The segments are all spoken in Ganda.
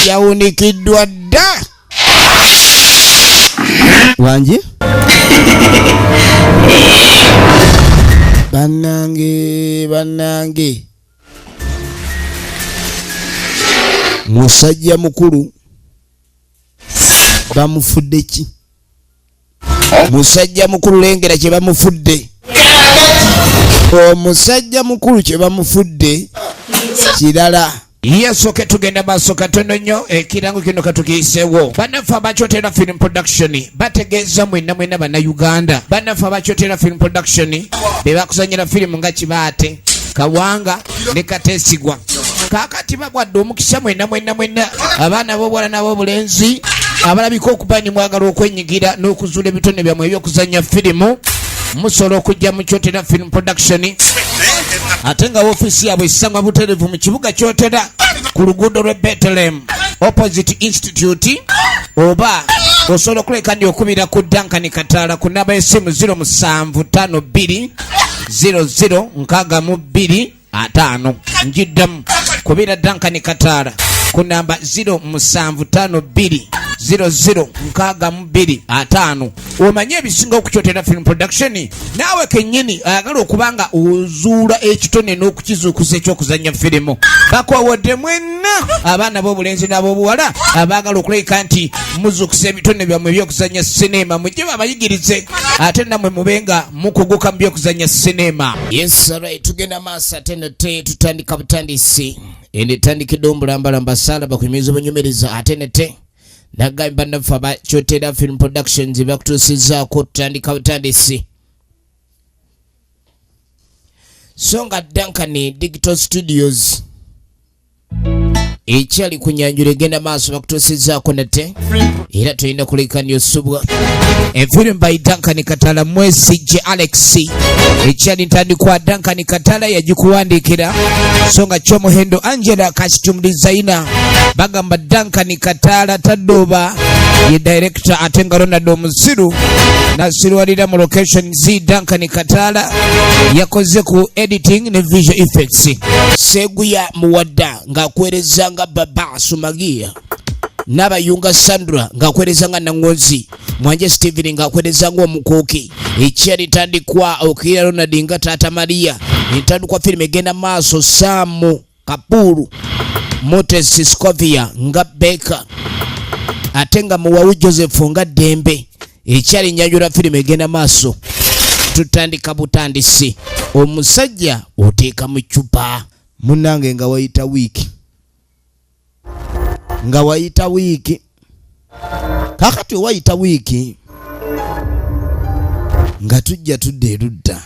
yawunikiddwa dda wangi bannange musajja mukulu bamufudde ki musajja mukulu lengera kye bamufudde omusajja mukulu kye bamufudde kirala yesoke tugenda maaso katono nnyo ekirango kino katukiyiseewo bannaffe abakyotera film production bategeeza mwenna bannayuganda bannaffe abakyotera film production be bakuzanyira firimu nga Kibaate Kawanga ne Kateesigwa kaakati babwadde omukisa mwenna abaana b'obuwala n'ab'obulenzi abalabika okuba ni mwagala okwenyigira n'okuzuula ebitone byammwe ebyokuzanya firimu musobola okujja mu Kyotera film production ate nga ofiisi yaabwe esangwa butereevu mu kibuga Kyotera ku luguudo lw'e Bethlehem opposite institute oba osobola okuleka ndi okubira ku Duncan Kataala ku namba y'essimu 0752 0062 njiddamu kubira Duncan Kataala ku namba 0752 0062 omanye ebisinga okukyotera film production naawe kennyini ayagala okubanga ozuula ekitone n'okukizuukuza ekyokuzanya firimu bakowodde mwenna abaana b'obulenzi n'ab'obuwala abaagala okuleka nti muzuukusa ebitone byammwe ebyokuzanya sinema mujje babayigirize ate nammwe mubenga mukuguka mu byokuzanya sinema. Yes, right. Tugenda maaso ate nate tutandika butandisi endetandikidde ombulambalamba saala bakuyimiriza obanyumereza ate nate nagambye bannaffe abakyotera film productions bakutuusizzaako tutandika butandisi so nga Duncan Digital Studios ekyali ku Nyanjula egenda maaso bakutuusizzaako nate era tulina kulekanya osubwa efirimu by Duncan Kataala Mwesijje Alex ekyali ntandikwa Duncan Kataala yagikuwandiikira so nga Kyomuhendo Angela costume designer bagamba Duncan Kataala taddoba ye director ate nga Ronald Omusiru nasirwalira mu location zi Duncan Kataala yakoze ku editing ne visual effects Seguya Muwadda ng'akwereza nga Baba Sumagia n'abayunga Sandra ng'akwereza nga Nangonzi Mwanje Steven ng'akwereza nga Omukuuki ekyali tandikwa okira Ronald nga Taata Maria entandikwa firimu egenda maaso Samu Kapuru Moses Scovia nga Beka ate nga Muwawi Joseph nga Dembe ekyali Nyanjula firimu egenda maaso tutandika butandisi omusajja oteeka mu ccupa munnange nga wayita wiiki kakati wayita wiiki nga tujja tudde erudda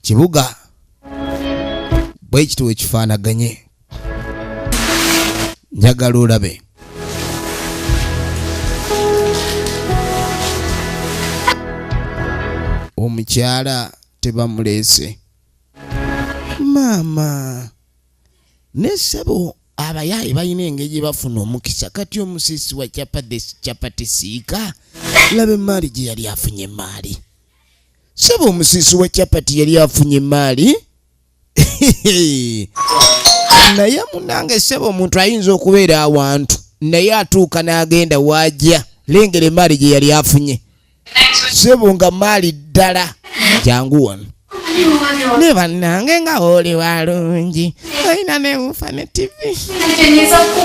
kibuga bwe kiti wekifaanaganye njagala olabe omukyala tebamuleese maama nesebo abayaayi balina engeri bafuna omukisa kati omusisi wa capati siika labe emaali gye yali afunye emaali sebo omusisi wa capati yali afunye emaali naye munange sebo omuntu ayinza okubeera awantu naye atuuka n'agenda waajja lengera emaali gye yali afunye sebo nga maali ddala jangu wano ne bannange nga oli walungi olina newufa ne TV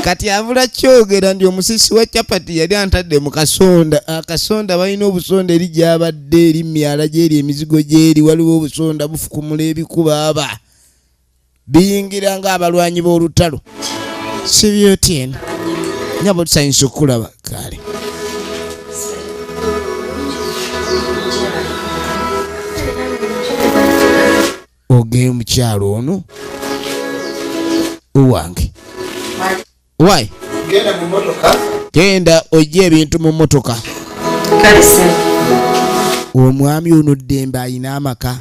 kati abula kyogera ndi omusisi wa capati yali antadde mu kasonda akasonda balina obusonda eri gyabadde eri myala gyeri emizigo gyeri waliwo obusonda bufukumula ebikuba aba biyingira nga abalwanyi b'olutalo sibyotyena nyabo tusanyusa okulaba kale ogeye mukyalo ono owange wai genda ojja ebintu mu motoka omwami ono Dembe ayina amaka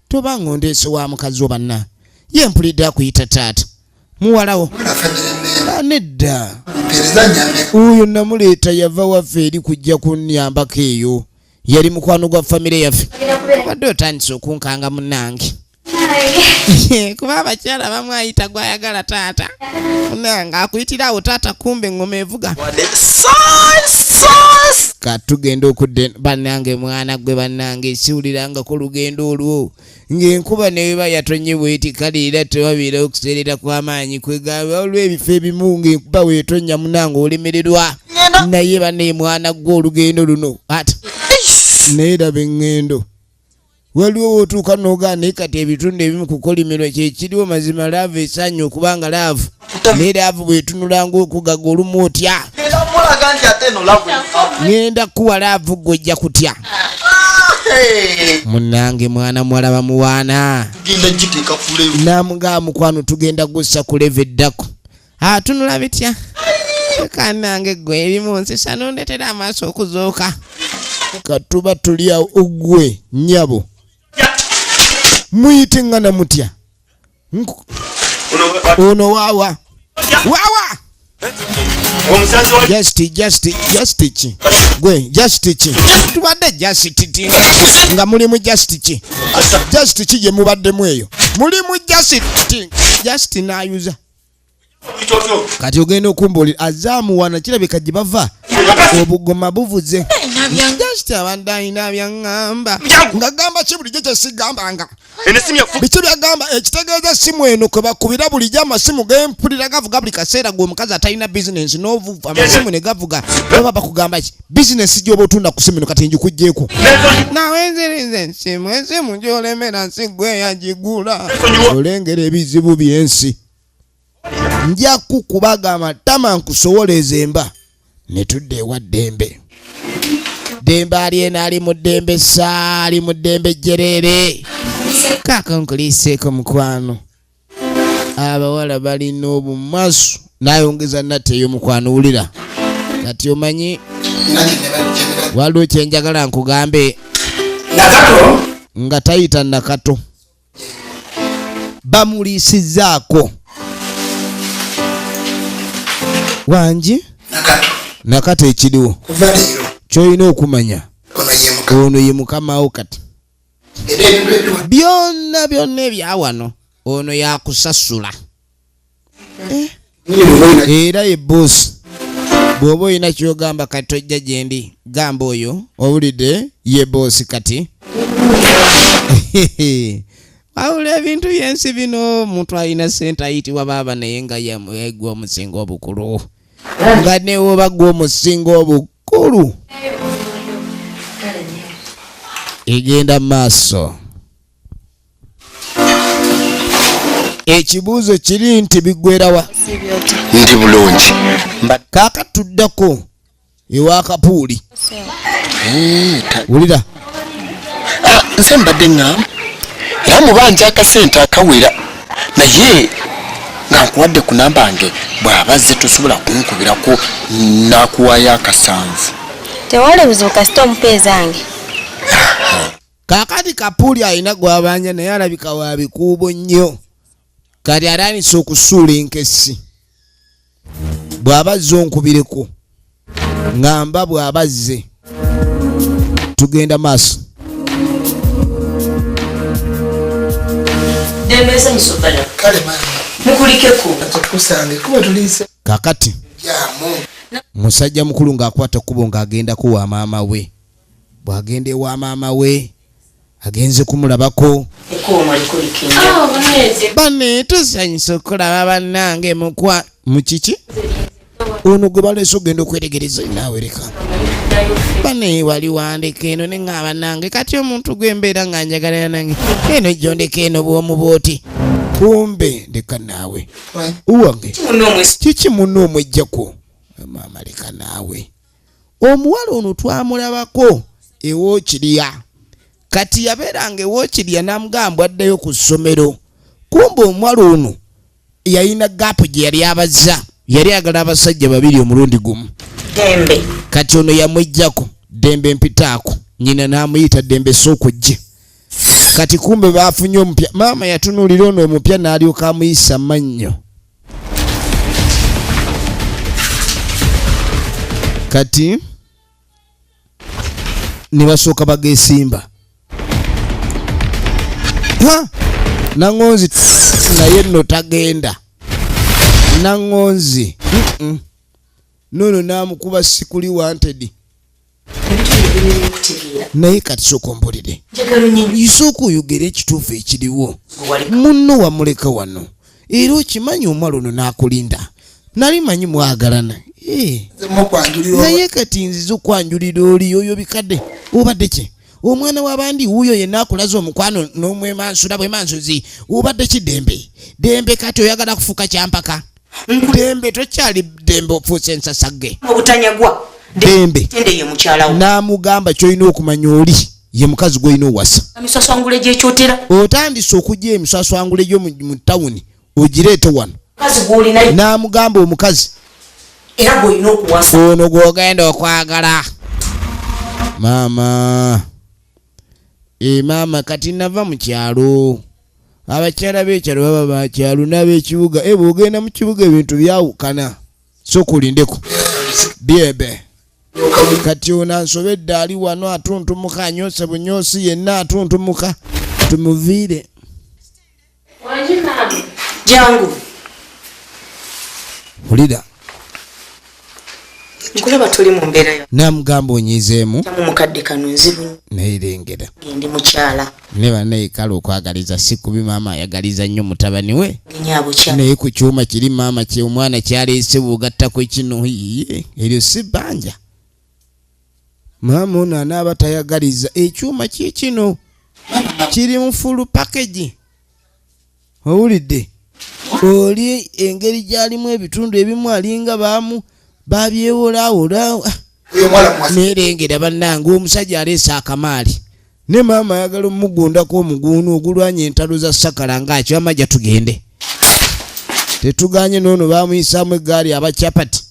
toba ngondeese wa mukazi wo banna ye mpulidde akuyita taata muwalawo nedda oyo namuleeta yava waffe eri kujja kunnyambako eyo yali mukwano gwa famire yaffe obadde otandise okunkanga munnange Kuba abakyala bamwe ayita gwayagala taata. Nanga akuyitirawo taata kumbe ngoma evuga. Katugenda okudde bannange mwana gwe bannange siwuliranga ku lugendo olwo. Ng'enkuba neeba yatonye bw'eti kale era tewabeera okuserera kw'amaanyi kwegamba olw'ebifo ebimu ng'enkuba weetonya munange olemererwa. Naye banne mwana gwe olugendo luno ati neeraba eŋŋendo. Waliwo otuuka n'ogaana kati ebitundu ebimu ku kolimirwa kyekiriwo mazima laavu esaanye okubanga laavu. Naye laavu bw'etunulanga okugaga olumu otya. Ngenda kuwa laavu gw'ojja kutya. Munnange mwana muwala bamuwaana. Namugaa mukwano tugenda gussa ku leve eddako. Tunula bitya? Kannange ggwe ebimu nsisa n'ondetera amaaso okuzooka. Katuba tuli awo ogwe nnyabo. Muyite ngana mutya. Ono waawa. Waawa! Just chi. Gwe just chi. Tubadde just chi. Nga mulimu just chi. Just chi ye mubaddemu eyo. Mulimu just chi. Just naayuza. Kati ogenda okumbulira azaamu wana kirabika gye bava obugoma buvuze. Just abantu alina byaŋŋamba nga gamba ki bulijjo kyesigambanga biki byagamba ekitegeeza simu eno kwe bakubira bulijjo amasimu gempulira gavuga buli kaseera gweomukazi atalina bizinensi n'ovuva amasimu ne gavuga baba bakugamba ki bizinensi gy'oba otunda ku simu eno kati njikuggyeeko nawe nziriza esimu gy'olemera nsi gwe yagigula olengera ebizibu by'ensi nja kukubaga amatama nkusowoleeza emba ne tudda ewa Ddembe. Dembe aliena ali mu ddembe ali mu ddembe jjereere. Kaaka nkuliiseeko mukwano. Abawala balina obumasu nayongeza nate ey'omukwano wulira. Kati omanyi waliwo kyenjagala nkugambe nga tayita Nakato. Bamuliisizaako. Wangi? Nakato ekiriwo. Kyoyina okumanya ono ye mukamawo kati byonna ebyawano ono yakusasula era ye bosi. Bw'oba olina kyogamba kati tojja gyendi gamba oyo owulidde ye bosi kati. Wawula ebintu byensi bino omuntu alina sente ayitibwa baaba naye nga yegwa omusinga obukulu nga newoba gwa omusinga obukulu egenda maaso. Ekibuuzo kiri nti biggwerawa ndi bulungi kaaka tuddako ewa Kapuuli. Wulira nze mbadde ŋŋamba era mubanja akasente akawera naye nga nkuwadde ku namba nge bw'abazze tosobola kunkubirako nakuwayo akasanvu. Tewali buzibu kasita omupeeza zange. Kaakati Kapuuli alina gwabanja naye alabika wa bikuubo nnyo. Kati atandise okusuula enkessi. Bw'abazze onkubireko ngamba bw'abazze tugenda maaso. Dembeza misopala. Kale mama. Mukulikeko. Atukusange kuba tulise. Kakati. Yamu. Musajja mukulu ng'akwata kubo ng'agenda kuwa maama we. Bw'agenda ewa maama we agenze kumulabako. Ekoma likulikino. Banne tusanyusa okulaba bannange mukwa mukiki? Ono gwe baleese ogenda okwetegereza naawe leka. Banne wali wandika eno ne ng'aba nange kati omuntu gw'embeera nga njagala nange eno gyondeka eno bw'omu bw'oti. Kumbe ndeka naawe. Uwange kiki munno omwejjako? Maama leka naawe. Omuwala ono twamulabako ewookirya. Kati yabeeranga ewookirya namugamba addayo ku ssomero. Kumbe omuwala ono yalina gaapu gye yali abazza. Yali agala abasajja babiri omulundi gumu. Dembe. Kati ono yamwejjako Dembe mpitaako. Nyina n'amuyita Dembe sookujje. Kati kumbe baafunye omupya. Maama yatunuulira ono omupya n'alyoka amuyisa mannyo. Kati ne basooka bageesimba. Nangonzi naye nno tagenda. Nangonzi nono namukuba sikuli wanted. Naye kati sokombulire isooka oyogera ekituufu ekiriwo munno wamuleka wano era okimanyi omwalo ono n'akulinda nali manyi mwagalana naye kati nziza okwanjulira oli oyo bikadde obadde ki omwana w'abandi wuuyo yenna akulaza omukwano n'omwemansula bwemansuzi obadde ki dembe kati oyagala kufuuka kyampaka dembe tokyali dembe ofuuse ensasagge obutanyagwa dembe tende ye mukyalawo n'amugamba ky'olina okumanya oli ye mukazi gw'olina owasa emisaswangule gy'ekyotera otandise okujja emisaswangule gyo mu tawuni ogireete wano mukazi gw'olinayo n'amugamba omukazi era gw'olina okuwasa ono gw'ogenda okwagala maama maama kati nava mu kyalo abakyala b'ekyalo baba bakyalo n'ab'ekibuga bw'ogenda mu kibuga ebintu byawukana so kulindeko byebe kati ono ansobedde ali wano atuntumuka anyoose bunyoosi yenna atuntumuka tumuviire jangu hulira nkulaba tuli mu mbeera yo namugamba onyizeemu tamu mukadde kano nzibu nayirengera gendi mukyala ne bannaye kale okwagaliza si kubi maama ayagaliza nnyo mutabani we genyabo kyala naye ku kyuma kiri maama kye omwana kyaleese bw'ogattako kino iye eryo si bbanja maama ono anaaba tayagaliza ekyuma kye kino kiri mu fulu package owulidde oli engeri gyalimu ebitundu ebimu alinga babyewolawola nerengera bannange omusajja aleese akamaali ne maama ayagala omugundako omuguunu ogulwanya entalo za sakala ngaakyo amajja tugende tetuganye noono bamuyisaamu eggaali abacyapati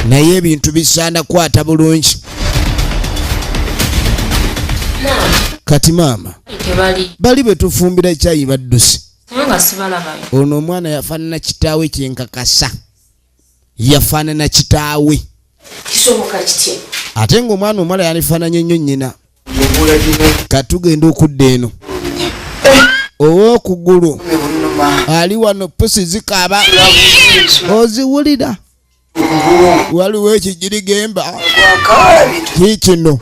naye ebintu bisaana kwata bulungi kati maama bali betufumbira kyayi baddusi ono omwana yafaanana kitaawe kyenkakasa yafaanana kitaawe kisoboka kitya ate ng'omwana omwala yanifaananye nnyo nnyina katugenda okudda eno ow'okugulu ali wano pusi zikaaba oziwulira waliwo ekijirigemba kikino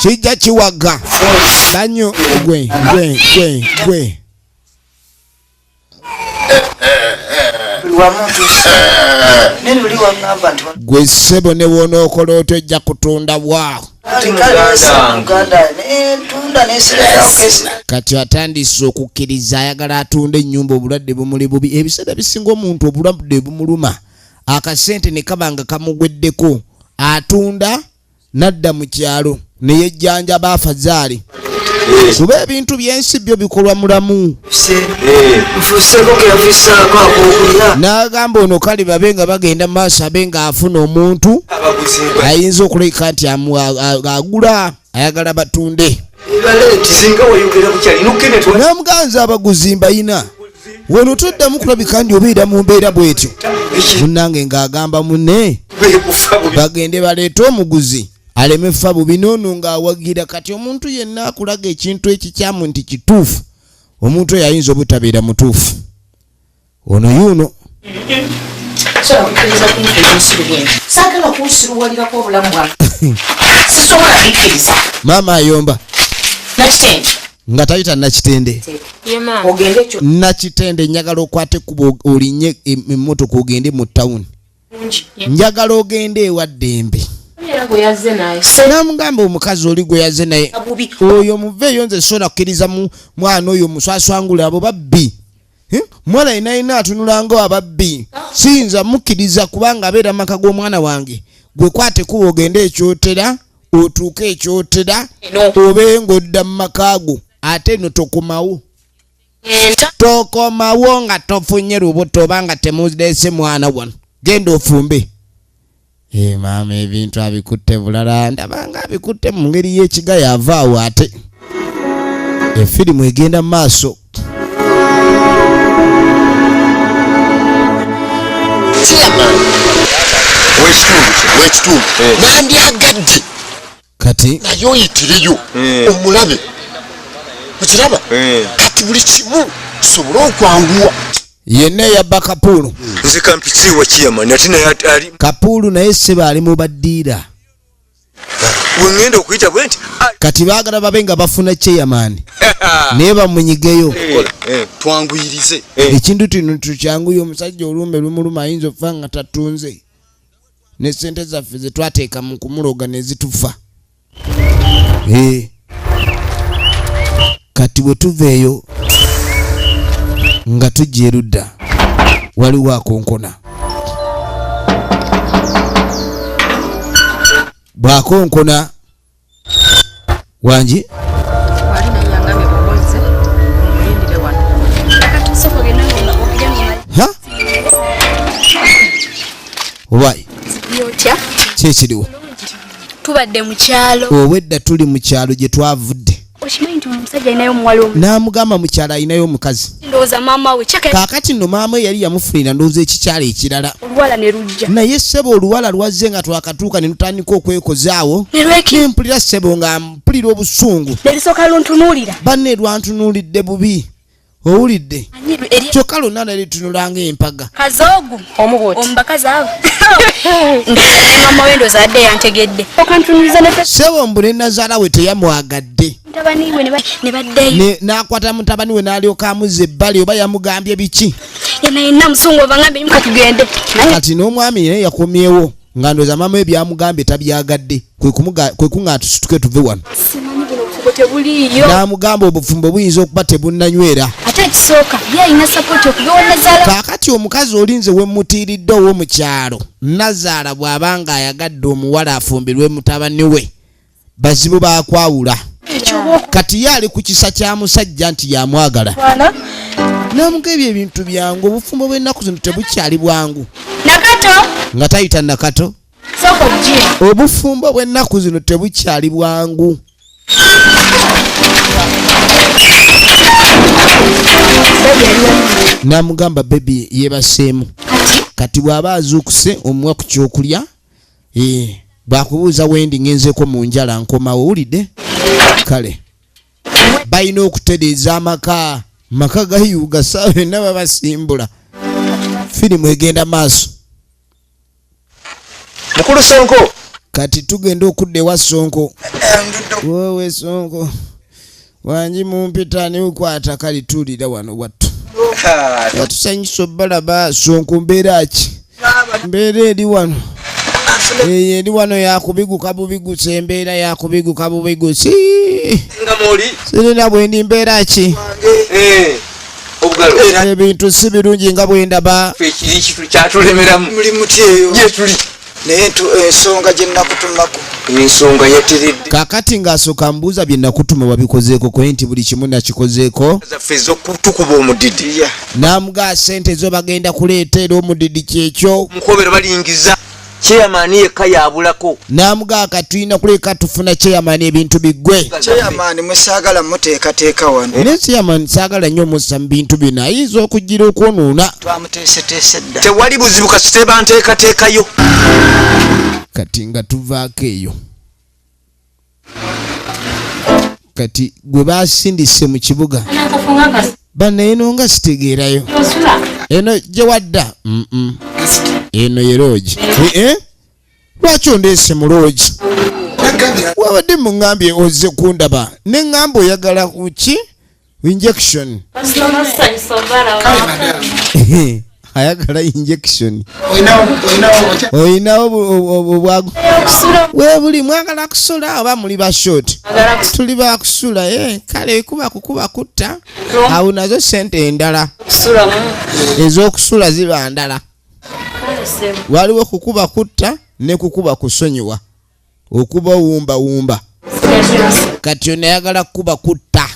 kijja kiwaga banyo gwe gwe ssebo ne wonookola otojja kutunda bwa kati atandise okukkiriza ayagala atunda ennyumba obulwadde bumuli bubi ebiseera bisinga omuntu obulwadde bumuluma akasente ne kaba nga kamugweddeko atunda nadda mu kyalo ne yejjanjaba afazaali kuba ebintu byensi byo bikolwa mulamu n'agamba ono kale babe nga bagenda mu maaso abe nga afuna omuntu ayinza okuleka nti agula ayagala batunde namuganza abaguzi mbayina wano toddamu kulabika ndi obeera mu mbeera bwetyo munnange ng'agamba munne bagende baleete omuguzi aleme fa bubi noono ng'awagira kati omuntu yenna akulaga ekintu ekikyamu nti kituufu omuntu oyo ayinza obutabeera mutuufu ono yuno maama ayomba nga tayita nakitende nakitende njagala okwate kuba olinye emmotoka ogende mu tawuni njagala ogende ewa Ddembe namugamba omukazi oli gwe yazze naye oyo muveeyo nze sola kukkiriza mwana oyo muswaswangula abo babbi mwala inaina atunulanga ababbi siyinza mukkiriza kubanga abeera maka g'omwana wange gwe kwate kuba ogende ekyotera otuuke ekyotera obe ng'odda mu makaago ate no tokomawo nga tofunye lubuto obanga temuleese mwana wano genda ofumbe maama ebintu abikutte bulala ndabanga abikutte mu ngeri y'ekiga yavaawo ate efirimu egenda mu maaso wekitundu nandyagadde kati naye oyitireyo omulabe okiraba kati kati buli kimu sobola okwanguwa yenna yabba Kapulu. nze kampitiwa chairman ate naye ali Kapulu naye ssebo ali mu baddiira wengenda okuyita bwe nti kati baagala babe nga bafuna chairman naye bamunyigeyo twanguyirize ekintu kino tukyanguye omusajja olumbe lumuluma ayinza okufa nga tatunze ne ssente zaffe ze twateeka mu kumuloga ne zitufa. Kati bwe tuveeyo nga tujja erudda waliwo akonkona. Bw'akonkona wangi obayi kyekiriwo tubadde mu kyalo obwedda tuli mu kyalo gye twavudde okimanyi nti omusajja alinayo omuwala omu n'amugamba mu kyalo alinayo omukazi ndowooza maama we kyaka kaakati nno maama we yali yamufunira ndowooza ekikyalo ekirala oluwala ne lujja naye ssebo oluwala lwazze nga twakatuuka ne tutandika okwekozaawo ne lweki ne mpulira ssebo nga mpulira obusungu ne lisooka luntunuulira banne lwantunuulidde bubi owulidde anyiru eri kyokka lonna nalitunulanga empaga kazoogu omuboti omubakazi abo ndowooza ne maama we ndowooza adde yantegedde okantunuliza ne ssebo mbu ne nazaala we teyamwagadde mutabani we ne baddeyo n'akwata mutabani we n'alyoka amuzza ebbali oba yamugambye biki yena yenna musungu obangambe yimuka tugende kati n'omwami naye yakomyewo nga ndowooza maama we byamugambye tabyagadde kwe kuŋŋaata tusituke tuve wano simanyi buno obufubo tebuliiyo n'amugamba obufumbo buyinza okuba tebunanywera ate ekisooka ye alina sapooti okuva wa nazaala kaakati omukazi olinze we mutiiridde ow'omu kyalo nazaala bw'aba nga ayagadde omuwala afumbirwe mutabani we bazibu baakwawula kati ye ali ku kisa kya musajja nti yamwagala n'amugambye ebintu byangu obufumbo bw'ennaku zino tebukyali bwangu nakato nga tayita nakato sooka obugiire obufumbo bw'ennaku zino tebukyali bwangu n'amugamba bebi yebaseemu kati bw'aba azuukuse omuwa ku kyokulya bw'akubuuza wendi ngenzeeko mu njala nkomawo owulidde kale balina okutereeza amaka gayuuga saa yonna babasimbula firimu egenda maaso mukulu Sonko kati tugenda okudda ewa Sonko wowe Sonko wangi mumpita niukwata kali tuulira wano wattu watusanyusa obbalaba Sonko mbeera ki mbeera eri wano eri wano yakubiguka bubigusa embeera yakubiguka bubigusi nga muli sirina bwendi mbeera ki obugalo ebintu si birungi nga bwendaba ekiri kitu kyatulemeramu muli muti eyo gye tuli naye ensonga gye nakutumako ensonga yateredde kakati ng'asooka mbuuza bye nakutuma wabikozeeko kwe nti buli kimu nakikozeeko zaffe ez'okutukuba omudidi n'amugaa sente zo bagenda kuleeta era omudidi kyekyo mukobero balingiza chairman yekka yabulako n'amugaa katulina kuleka tufuna chairman ebintu biggwe chairman mwesaagala muteekateeka wano ne chairman saagala nnyo mussa mu bintu bino ayinza okujjira okwonoona twamuteeseteese dda tewali buzibu kasite banteekateekayo kati nga tuvaako eyo kati gwe basindise mu kibuga banna eno nga sitegeerayo eno gye wadda eno ye loogi lwaki ondeese mu loogi wabadde muŋŋambye ozze kundaba ne ŋŋamba oyagala kuki injection ayagala injection oyinawo obwago webuli mwagala kusula oba muli bashort tuli bakusula kale kuba kukuba kutta awo nazo sente endala ez'okusula ziba ndala waliwo kukuba kutta ne kukuba kusonyiwa okuba wumba kati onayagala kukuba kutta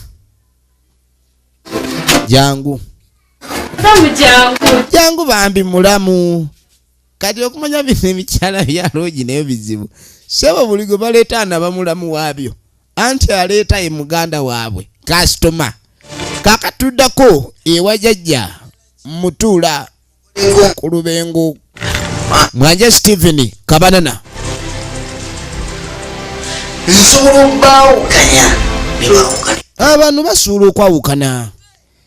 jangu jangu bambi mulamu kati okumanya bino emikyala byaloogi nayo bizibu sebo buli gwe baleeta anaba mulamu waabyo anti aleeta ye muganda waabwe kasitoma kakatuddako ewa jjajja mutuula ku lubengo mwanje Stephen Kabanana nsobola okubaawukanya bebawukana abantu basuula okwawukana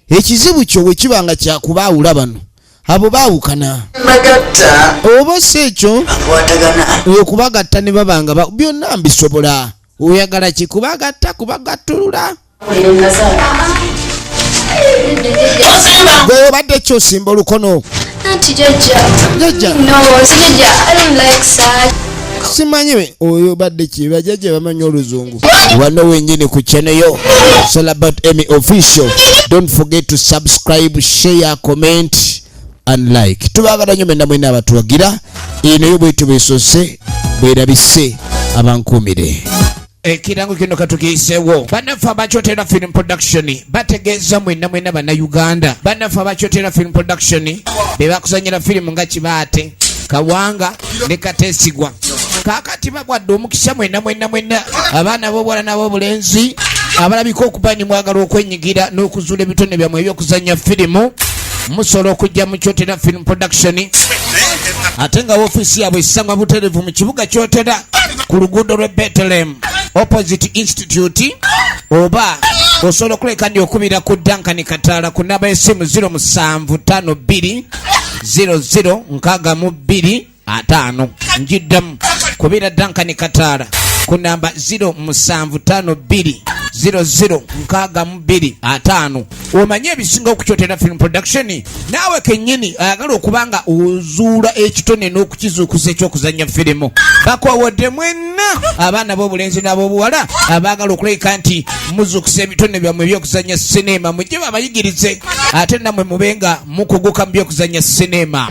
ekizibu kyo bwe kibanga kyakubaawula bano abo baawukana bagatta oba si ekyo akwatagana okubagatta ne babanga byonna mbisobola oyagala kikubagatta kubagattulula gwe obadde kyosimba olukono Auntie Jaja. Jaja. No, si Jaja. I don't like sad. simanyi oyo obadde kiba jajja bamanyi oluzungu wano wenyini ku channel yo It's all about Emmy Official. Don't forget to subscribe, share, comment and like. Tubagala nnyo mwenna mwenna abatuwagira eno yo bwetyo bwesose bwerabise abankumire ekirango kino katukiisewo bannaffe abakyotera film production bategeeza mwenna mwenna bannayuganda bannaffe abakyotera film production be bakuzanyira firimu nga Kibaate Kawanga ne Kateesigwa kakati bagwadde omukisa mwenna mwenna mwenna abaana b'obuwala n'ab'obulenzi abalabika okuba ni mwagala okwenyigira n'okuzuula ebitone byammwe ebyokuzanya firimu musobola okujja mu Kyotera film production ate nga ofiisi yaabwe esangwa butereevu mu kibuga Kyotera ku luguudo lw'e Bethlehem opposite institute oba osobola okuleka ndi okubira ku Duncan Kataala ku namba y'essimu 0752 0062 njiddamu kubira Duncan Kataala ku namba 0752 0062 omanye ebisinga okukyotera film production naawe kennyini ayagala okubanga ozuula ekitone n'okukizuukuza ekyokuzanya firimu bakwawodde mwenna abaana b'obulenzi n'ab'obuwala abaagala okuleka nti muzuukusa ebitone byammwe ebyokuzanya sinema mujje babayigirize ate nammwe mubenga mukuguka mu byokuzanya sinema